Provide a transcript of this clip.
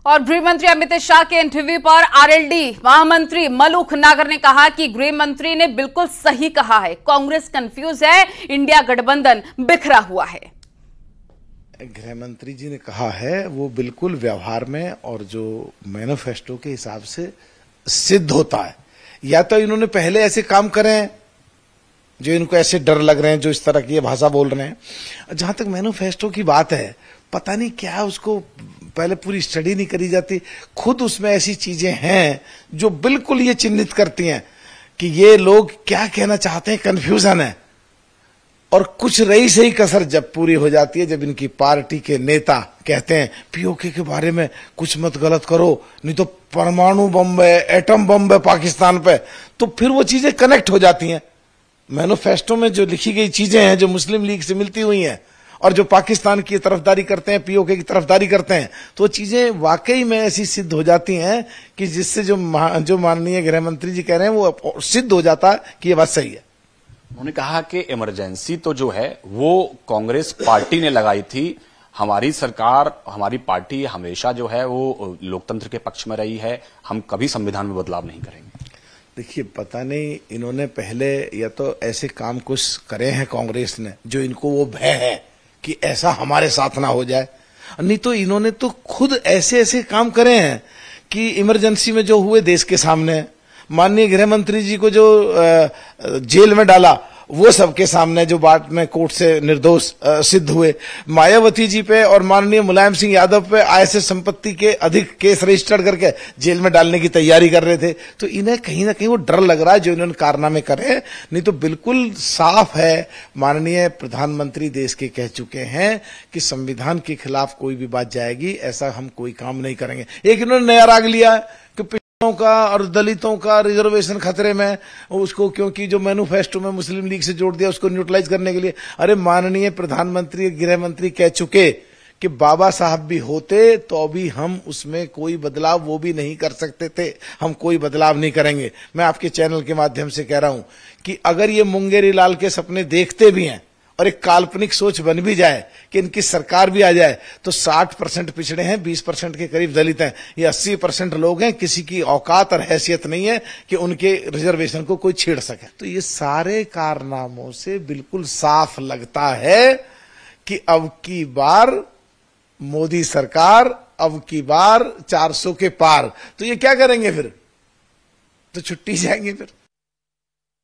और गृह मंत्री अमित शाह के इंटरव्यू पर आरएलडी महामंत्री मलूक नागर ने कहा कि गृह मंत्री ने बिल्कुल सही कहा है, कांग्रेस कंफ्यूज है, इंडिया गठबंधन बिखरा हुआ है। गृह मंत्री जी ने कहा है वो बिल्कुल व्यवहार में और जो मैनिफेस्टो के हिसाब से सिद्ध होता है। या तो इन्होंने पहले ऐसे काम करे हैं जो इनको ऐसे डर लग रहे हैं, जो इस तरह की भाषा बोल रहे हैं। जहां तक मैनिफेस्टो की बात है, पता नहीं क्या उसको पहले पूरी स्टडी नहीं करी जाती। खुद उसमें ऐसी चीजें हैं जो बिल्कुल ये चिन्हित करती हैं कि ये लोग क्या कहना चाहते हैं, कंफ्यूजन है। और कुछ रही सही कसर जब पूरी हो जाती है, जब इनकी पार्टी के नेता कहते हैं पीओके के बारे में कुछ मत गलत करो, नहीं तो परमाणु बम है, एटम बम है पाकिस्तान पे, तो फिर वो चीजें कनेक्ट हो जाती हैं। मैनिफेस्टो में जो लिखी गई चीजें हैं जो मुस्लिम लीग से मिलती हुई हैं और जो पाकिस्तान की तरफदारी करते हैं, पीओके की तरफदारी करते हैं, तो वो चीजें वाकई में ऐसी सिद्ध हो जाती हैं कि जिससे जो माननीय गृह मंत्री जी कह रहे हैं वो सिद्ध हो जाता है कि ये बात सही है। उन्होंने कहा कि इमरजेंसी तो जो है वो कांग्रेस पार्टी ने लगाई थी। हमारी सरकार, हमारी पार्टी हमेशा जो है वो लोकतंत्र के पक्ष में रही है, हम कभी संविधान में बदलाव नहीं करेंगे। देखिए, पता नहीं इन्होंने पहले या तो ऐसे काम कुछ करे हैं कांग्रेस ने जो इनको वो भय है कि ऐसा हमारे साथ ना हो जाए, नहीं तो इन्होंने तो खुद ऐसे ऐसे काम करे हैं कि इमरजेंसी में जो हुए देश के सामने, माननीय गृह मंत्री जी को जो जेल में डाला वो सबके सामने, जो बाद में कोर्ट से निर्दोष सिद्ध हुए, मायावती जी पे और माननीय मुलायम सिंह यादव पे आयसे संपत्ति के अधिक केस रजिस्टर्ड करके जेल में डालने की तैयारी कर रहे थे। तो इन्हें कहीं ना कहीं वो डर लग रहा है जो इन्होंने कारनामे करे। नहीं तो बिल्कुल साफ है, माननीय प्रधानमंत्री देश के कह चुके हैं कि संविधान के खिलाफ कोई भी बात जाएगी, ऐसा हम कोई काम नहीं करेंगे। एक इन्होंने नया राग लिया है कि का और दलितों का रिजर्वेशन खतरे में, उसको क्योंकि जो मैनिफेस्टो में मुस्लिम लीग से जोड़ दिया उसको न्यूट्रलाइज करने के लिए। अरे माननीय प्रधानमंत्री गृह मंत्री कह चुके कि बाबा साहब भी होते तो अभी हम उसमें कोई बदलाव वो भी नहीं कर सकते थे, हम कोई बदलाव नहीं करेंगे। मैं आपके चैनल के माध्यम से कह रहा हूं कि अगर ये मुंगेरी लाल के सपने देखते भी हैं और एक काल्पनिक सोच बन भी जाए कि इनकी सरकार भी आ जाए, तो 60% पिछड़े हैं, 20% के करीब दलित हैं, ये 80% लोग हैं, किसी की औकात और हैसियत नहीं है कि उनके रिजर्वेशन को कोई छेड़ सके। तो ये सारे कारनामों से बिल्कुल साफ लगता है कि अब की बार मोदी सरकार, अब की बार 400 के पार। तो ये क्या करेंगे फिर? तो छुट्टी जाएंगे फिर।